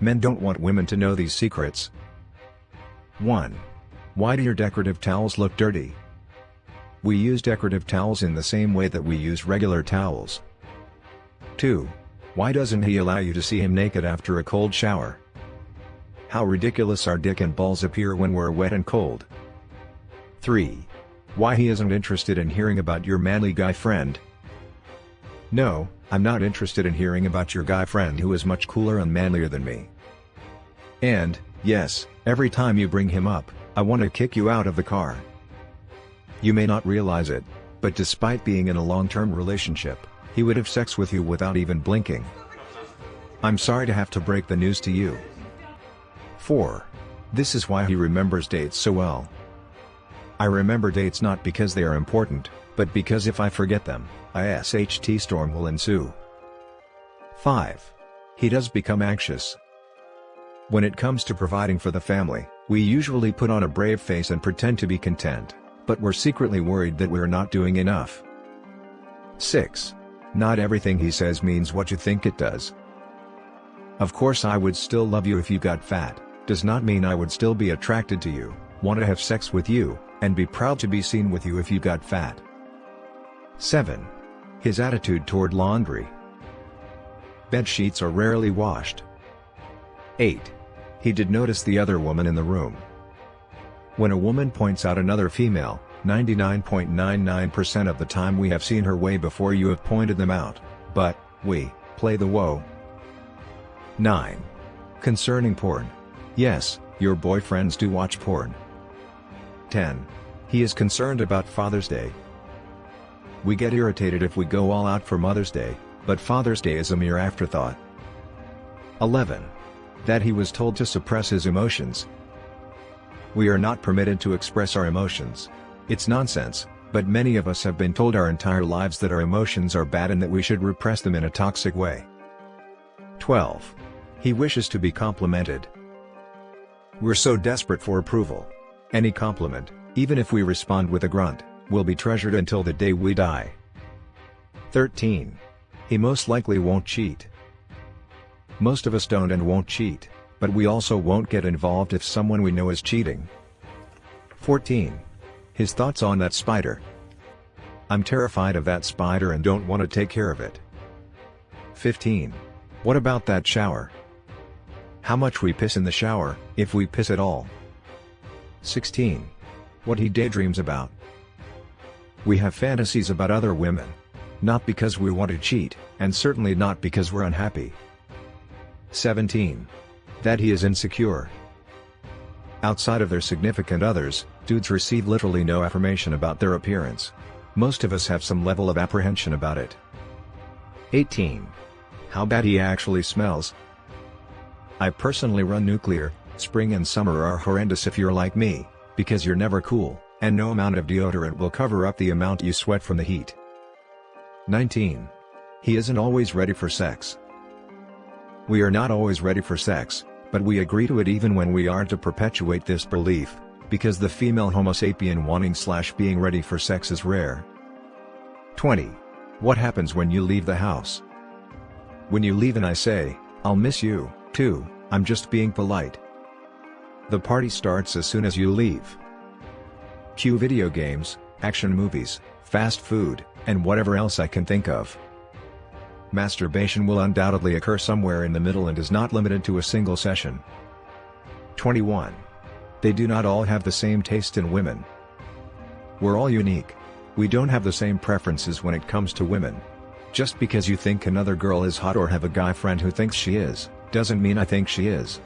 Men don't want women to know these secrets. 1. Why do your decorative towels look dirty? We use decorative towels in the same way that we use regular towels. 2. Why doesn't he allow you to see him naked after a cold shower? How ridiculous our dick and balls appear when we're wet and cold. 3. Why he isn't interested in hearing about your manly guy friend? No, I'm not interested in hearing about your guy friend who is much cooler and manlier than me. And, yes, every time you bring him up, I want to kick you out of the car. You may not realize it, but despite being in a long-term relationship, he would have sex with you without even blinking. I'm sorry to have to break the news to you. 4. This is why he remembers dates so well. I remember dates not because they are important, but because if I forget them, a SHT storm will ensue. 5. He does become anxious. When it comes to providing for the family, we usually put on a brave face and pretend to be content, but we're secretly worried that we're not doing enough. 6. Not everything he says means what you think it does. Of course I would still love you if you got fat, does not mean I would still be attracted to you, want to have sex with you, and be proud to be seen with you if you got fat. 7. His attitude toward laundry. Bed sheets are rarely washed. 8. He did notice the other woman in the room. When a woman points out another female, 99.99% of the time we have seen her way before you have pointed them out, but, we play the woe. 9. Concerning porn. Yes, your boyfriends do watch porn. 10. He is concerned about Father's Day. We get irritated if we go all out for Mother's Day, but Father's Day is a mere afterthought. 11. That he was told to suppress his emotions. We are not permitted to express our emotions. It's nonsense, but many of us have been told our entire lives that our emotions are bad and that we should repress them in a toxic way. 12. He wishes to be complimented. We're so desperate for approval. Any compliment, even if we respond with a grunt, will be treasured until the day we die. 13. He most likely won't cheat. Most of us don't and won't cheat, but we also won't get involved if someone we know is cheating. 14. His thoughts on that spider. I'm terrified of that spider and don't want to take care of it. 15. What about that shower? How much we piss in the shower, if we piss at all. 16. What he daydreams about. We have fantasies about other women. Not because we want to cheat, and certainly not because we're unhappy. 17. That he is insecure. Outside of their significant others, dudes receive literally no affirmation about their appearance. Most of us have some level of apprehension about it. 18. How bad he actually smells. I personally run nuclear. Spring and summer are horrendous if you're like me, because you're never cool, and no amount of deodorant will cover up the amount you sweat from the heat. 19. He isn't always ready for sex. We are not always ready for sex, but we agree to it even when we aren't to perpetuate this belief, because the female homo sapien wanting/being ready for sex is rare. 20. What happens when you leave the house? When you leave and I say, I'll miss you, too, I'm just being polite. The party starts as soon as you leave. Cue video games, action movies, fast food, and whatever else I can think of. Masturbation will undoubtedly occur somewhere in the middle and is not limited to a single session. 21. They do not all have the same taste in women. We're all unique. We don't have the same preferences when it comes to women. Just because you think another girl is hot or have a guy friend who thinks she is, doesn't mean I think she is.